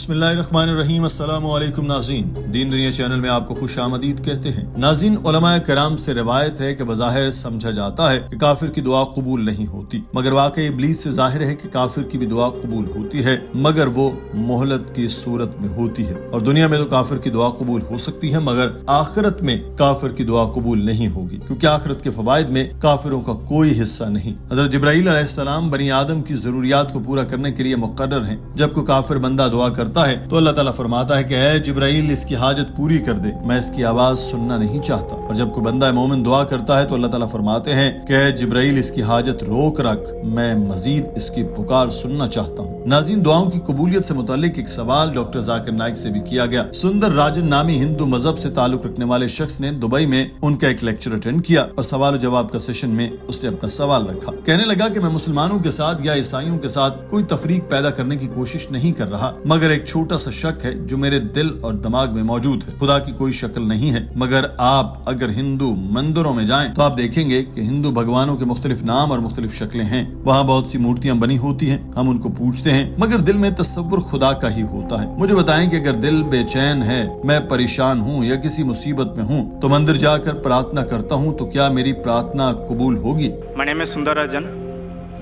बिस्मिल्लाहिर्रहमानिर्रहीम। अस्सलामु अलैकुम नाज़रीन, दीन दुनिया चैनल में आपको खुश आमदीद कहते हैं। नाज़रीन, उलमाए कराम से रिवायत है कि बज़ाहिर समझा जाता है कि काफिर की दुआ कबूल नहीं होती, मगर वाकई इब्लीस से जाहिर है कि काफिर की भी दुआ कबूल होती है, मगर वो मोहलत की सूरत में होती है। और दुनिया में तो काफिर की दुआ कबूल हो सकती है, मगर आखिरत में काफिर की दुआ कबूल नहीं होगी, क्योंकि आखिरत के फवाइद में काफिरों का कोई हिस्सा नहीं। हज़रत जिब्राईल अलैहिस्सलाम बनी आदम की जरूरियात को पूरा करने के लिए मुक़र्रर हैं। जब कोई काफिर बंदा दुआ करता है तो अल्लाह ताला फरमाता है कि ऐ जिब्राईल, इसकी हाजत पूरी कर दे, मैं इसकी आवाज सुनना नहीं चाहता। और जब कोई बंदा मोमिन दुआ करता है तो अल्लाह ताला फरमाते हैं कि ऐ जिब्राईल, इसकी हाजत रोक रख, मैं मजीद इसकी पुकार सुनना चाहता हूँ। नाज़रीन, दुआओं की कबूलियत से मुतालिक एक सवाल डॉक्टर जाकिर नाइक से भी किया गया। सुंदर राजन नामी हिंदू मजहब से ताल्लुक रखने वाले शख्स ने दुबई में उनका एक लेक्चर अटेंड किया और सवाल जवाब का सेशन में उसने अपना सवाल रखा। कहने लगा कि मैं मुसलमानों के साथ या ईसाइयों के साथ कोई तफरीक पैदा करने की कोशिश नहीं कर रहा, मगर एक छोटा सा शक है जो मेरे दिल और दिमाग में मौजूद है। खुदा की कोई शक्ल नहीं है, मगर आप अगर हिंदू मंदिरों में जाएं तो आप देखेंगे कि हिंदू भगवानों के मुख्तलिफ नाम और मुख्तलिफ शक्लें हैं। वहाँ बहुत सी मूर्तियाँ बनी होती हैं, हम उनको पूजते हैं, मगर दिल में तस्वुर खुदा का ही होता है। मुझे बताएं कि अगर दिल बेचैन है, मैं परेशान हूँ या किसी मुसीबत में हूँ, तो मंदिर जाकर प्रार्थना करता हूँ, तो क्या मेरी प्रार्थना कबूल होगी? My name is Sundar Rajan,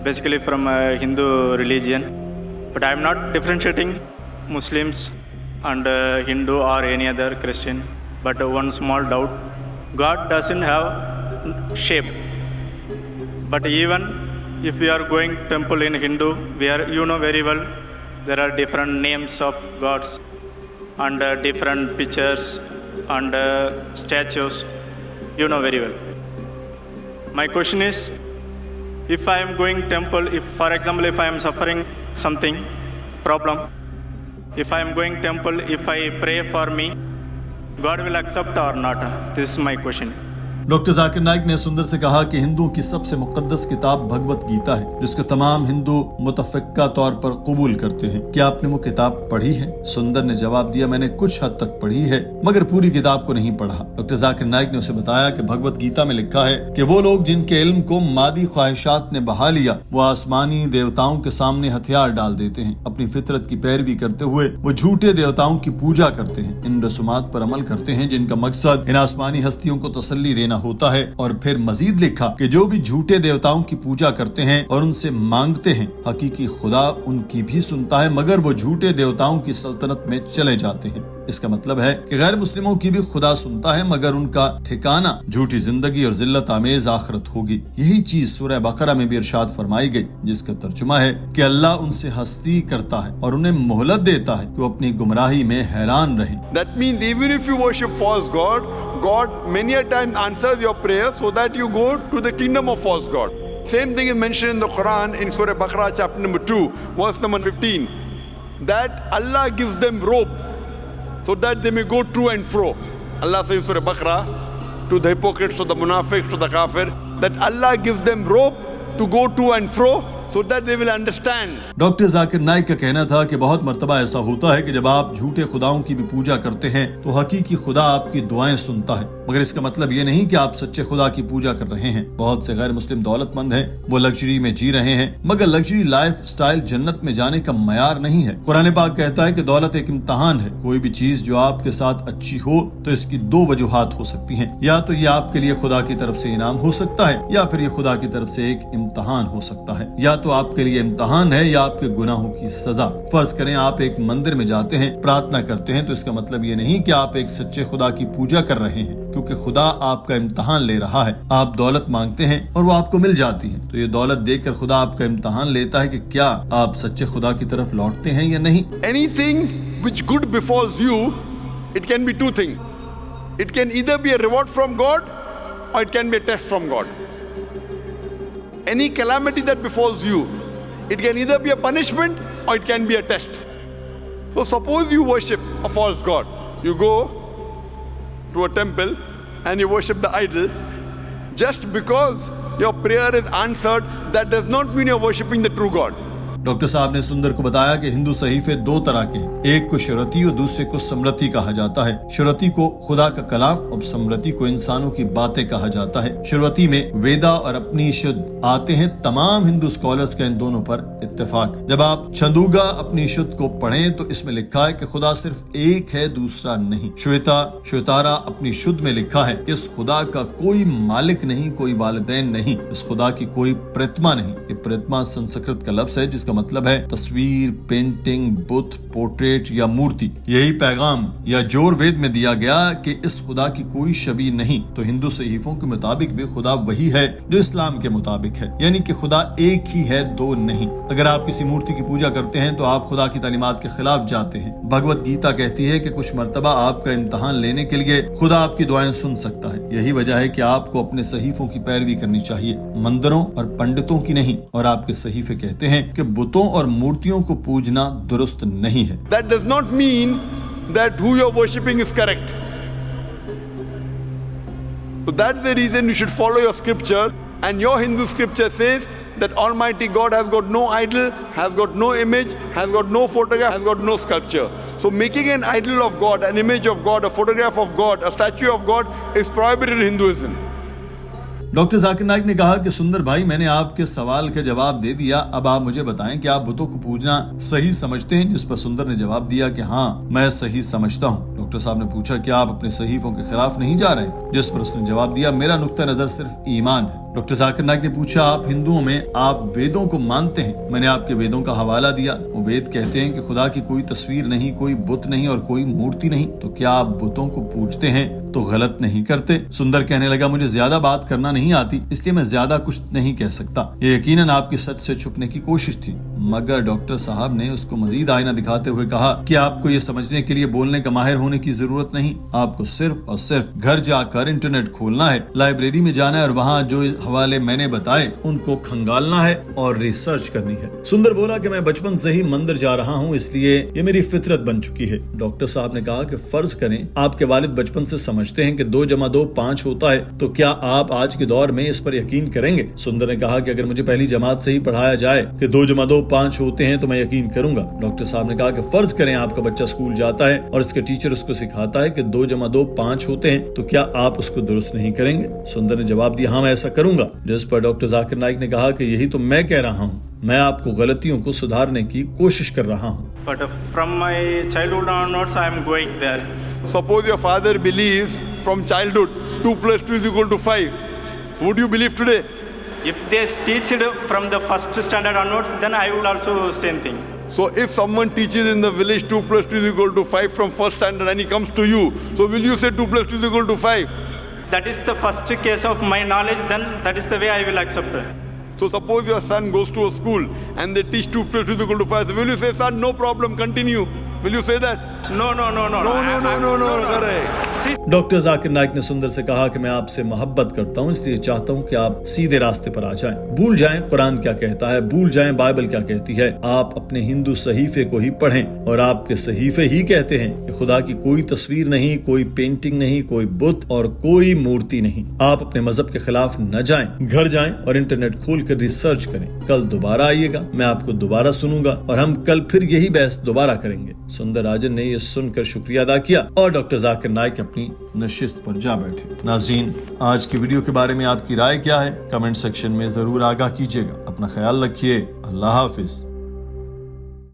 basically from Hindu religion, but I am not differentiating Muslims and Hindu or any other Christian. But one small doubt: God doesn't have shape. But even if we are going temple in Hindu, you know very well there are different names of gods and different pictures and statues. You know very well. My question is, if I am going temple, if for example if I am suffering something problem, if I am going temple, if I pray for me, God will accept or not? This is my question. Doctor Zakir Naik ने सुंदर से कहा कि हिंदुओं की सबसे मुकद्दस किताब भगवत गीता है, जिसको तमाम हिंदू मुतफ़िक़ा तौर पर कबूल करते हैं। क्या आपने वो किताब पढ़ी है? सुंदर ने जवाब दिया, मैंने कुछ हद तक पढ़ी है, मगर पूरी किताब को नहीं पढ़ा। डॉक्टर जाकिर नाइक ने उसे बताया कि भगवत गीता में लिखा है कि वो लोग जिनके इल्म को मादी ख्वाहिशात ने बहा लिया, वो आसमानी देवताओं के सामने हथियार डाल देते हैं। अपनी फितरत की पैरवी करते हुए वो झूठे देवताओं की पूजा करते हैं, इन रसूमात पर अमल करते हैं जिनका मकसद इन आसमानी हस्तियों को तसल्ली देना होता है। और फिर मजीद लिखा कि जो भी झूठे देवताओं की पूजा करते हैं और उनसे मांगते हैं, हकीकी खुदा उनकी भी सुनता है, मगर वो झूठे देवताओं की सल्तनत में चले जाते हैं। इसका मतलब है कि गैर मुस्लिमों की भी खुदा सुनता है, मगर उनका ठिकाना झूठी जिंदगी और जिल्लत आमेज आखिरत होगी। यही चीज सूरह बकरा में भी इरशाद फरमाई गई, जिसका तर्जुमा है कि अल्लाह उनसे हस्ती करता है और उन्हें मोहलत देता है कि वो अपनी गुमराही में हैरान रहें। That means even if you worship false God, God many a time answers your prayer so that you go to the kingdom of false God. Same thing is mentioned in the Quran in Surah Baqarah chapter number 2 verse number 15, that Allah gives them rope so that they may go to and fro. Allah says in Surah Baqarah to the hypocrites, to the munafiqs, to the kafir, that Allah gives them rope to go to and fro so that they will understand. Doctor Zakir Naik का कहना था कि बहुत मर्तबा ऐसा होता है कि जब आप झूठे खुदाओं की भी पूजा करते हैं तो हकीकी खुदा आपकी दुआएं सुनता है, मगर इसका मतलब ये नहीं कि आप सच्चे खुदा की पूजा कर रहे हैं। बहुत से गैर मुस्लिम दौलतमंद हैं, वो लग्जरी में जी रहे हैं, मगर लग्जरी लाइफ स्टाइल जन्नत में जाने का मयार नहीं है। कुरान पाक कहता है कि दौलत एक इम्तहान है। कोई भी चीज जो आपके साथ अच्छी हो तो इसकी दो वजूहात हो सकती हैं, या तो ये आपके लिए खुदा की तरफ से इनाम हो सकता है, या फिर ये खुदा की तरफ से एक इम्तहान हो सकता है। या तो आपके लिए इम्तहान है या आपके गुनाहों की सजा। फर्ज करें आप एक मंदिर में जाते हैं, प्रार्थना करते हैं, तो इसका मतलब ये नहीं कि आप एक सच्चे खुदा की पूजा कर रहे हैं, क्योंकि खुदा आपका इम्तहान ले रहा है। आप दौलत मांगते हैं और वो आपको मिल जाती है, तो ये दौलत देकर खुदा आपका इम्तहान लेता है कि क्या आप सच्चे खुदा की तरफ लौटते हैं या नहीं। Anything which good befalls you, it can be two things. It can either be a reward from God or it can be a test from God. Any calamity that befalls you, it can either be a punishment or it can be a test. So suppose you worship a false god. You go to a temple and you worship the idol. Just because your prayer is answered, that does not mean you're worshipping the true God. Doctor साहब ने सुंदर को बताया कि हिंदू सहीफे दो तरह के हैं, एक को शरती और दूसरे को स्मृति कहा जाता है। शरती को खुदा का कलाम और स्मृति को इंसानों की बातें कहा जाता है। शरती में वेदा और उपनिषद आते हैं। तमाम हिंदू स्कॉलर्स का इन दोनों पर इत्तेफाक। जब आप छंदोगा उपनिषद को पढ़ें तो इसमें लिखा है कि खुदा सिर्फ एक है, दूसरा नहीं। श्वेतारा उपनिषद में लिखा है कि इस खुदा का कोई मालिक नहीं, कोई वालिदैन नहीं, इस खुदा की कोई प्रतिमा नहीं। ये प्रतिमा संस्कृत का लफ्ज है जिसका मतलब है तस्वीर, पेंटिंग, बुत, पोर्ट्रेट या मूर्ति। यही पैगाम या जोर वेद में दिया गया कि इस खुदा की कोई शबीह नहीं। तो हिंदू सहीफों के मुताबिक भी खुदा वही है जो इस्लाम के मुताबिक है, यानी कि खुदा एक ही है, दो नहीं। अगर आप किसी मूर्ति की पूजा करते हैं तो आप खुदा की तालीमात के खिलाफ जाते हैं। भगवत गीता कहती है कि कुछ मर्तबा आपका इम्तहान लेने के लिए खुदा आपकी दुआएं सुन सकता है। यही वजह है कि आपको अपने सहीफों की पैरवी करनी चाहिए, मंदिरों और पंडितों की नहीं। और आपके सहीफे कहते हैं कि बुतों और मूर्तियों को पूजना दुरुस्त नहीं है। That does not mean that who you're worshipping is correct. So that's the reason you should follow your scripture, and your Hindu scripture says that Almighty God has got no idol, has got no image, has got no photograph, has got no sculpture. So making an idol of God, an image of God, a photograph of God, a statue of God is prohibited in Hinduism. Doctor Zakir Naik ने कहा कि सुंदर भाई, मैंने आपके सवाल का जवाब दे दिया। अब आप मुझे बताएं कि आप बुतों को पूजना सही समझते हैं? जिस पर सुंदर ने जवाब दिया कि हाँ, मैं सही समझता हूँ। डॉक्टर साहब ने पूछा कि आप अपने सहीफों के खिलाफ नहीं जा रहे? जिस पर उसने जवाब दिया, मेरा नुक्ता नजर सिर्फ ईमान है। डॉक्टर जाकिर नाइक ने पूछा, आप हिंदुओं में आप वेदों को मानते हैं? मैंने आपके वेदों का हवाला दिया। वो वेद कहते हैं कि खुदा की कोई तस्वीर नहीं, कोई बुत नहीं और कोई मूर्ति नहीं। तो क्या आप बुतों को पूजते हैं तो गलत नहीं करते? सुंदर कहने लगा, मुझे ज्यादा बात करना नहीं आती, इसलिए मैं ज्यादा कुछ नहीं कह सकता। ये यकीनन आपकी सच से छुपने की कोशिश थी। मगर डॉक्टर साहब ने उसको मजीद आईना दिखाते हुए कहा कि आपको ये समझने के लिए बोलने का माहिर होने की जरूरत नहीं। आपको सिर्फ और सिर्फ घर जाकर इंटरनेट खोलना है, लाइब्रेरी में जाना है और वहाँ जो हवाले मैंने बताए उनको खंगालना है और रिसर्च करनी है। सुंदर बोला कि मैं बचपन से ही मंदिर जा रहा हूँ, इसलिए ये मेरी फितरत बन चुकी है। डॉक्टर साहब ने कहा कि फर्ज करें आपके वालिद बचपन से समझते हैं कि 2 + 2 5 होता है, तो क्या आप आज के दौर में इस पर यकीन करेंगे? सुंदर ने कहा कि अगर मुझे पहली जमात से ही पढ़ाया जाए कि 2 + 2 5 होते हैं तो मैं यकीन करूंगा। डॉक्टर साहब ने कहा कि फर्ज करें आपका बच्चा स्कूल जाता है और इसका टीचर उसको सिखाता है कि 2 + 2 5 होते हैं, तो क्या आप उसको दुरुस्त नहीं करेंगे? सुंदर ने जवाब दिया, हाँ मैं ऐसा करूंगा। जिस पर डॉक्टर जाकिर नाइक ने कहा कि यही तो मैं कह रहा हूँ, मैं आपको गलतियों को सुधारने की कोशिश कर रहा हूँ। But from my childhood onwards, I am going there. Suppose your father believes from childhood 2 + 2 = 5. Would you believe today? If they teach it from the first standard onwards, then I will also same thing. So if someone teaches in the village 2 + 2 = 5 from first standard and he comes to you, so will you say 2 + 2 = 5? That is the first case of my knowledge, then that is the way I will accept it. So suppose your son goes to a school and they teach 2 + 2 = 5. So will you say, son, no problem, continue? Will you say that? No. No, correct. Doctor Zakir Naik ने सुंदर से कहा कि मैं आपसे मोहब्बत करता हूँ, इसलिए चाहता हूँ कि आप सीधे रास्ते पर आ जाएं। भूल जाएं कुरान क्या कहता है, भूल जाएं बाइबल क्या कहती है। आप अपने हिंदू सहीफे को ही पढ़ें और आपके सहीफे ही कहते हैं कि खुदा की कोई तस्वीर नहीं, कोई पेंटिंग नहीं, कोई बुत और कोई मूर्ति नहीं। आप अपने मजहब के खिलाफ न जाएं, घर जाएं और इंटरनेट खोल कर रिसर्च करें। कल दोबारा आइएगा, मैं आपको दोबारा सुनूंगा और हम कल फिर यही बहस दोबारा करेंगे। सुंदर राजन ने यह सुनकर शुक्रिया अदा किया और डॉक्टर जाकिर नाइक अपनी नशिस्त पर जा बैठे। नाज़रीन, आज की वीडियो के बारे में आपकी राय क्या है? कमेंट सेक्शन में जरूर आगाह कीजिएगा। अपना ख्याल रखिए। अल्लाह हाफिज।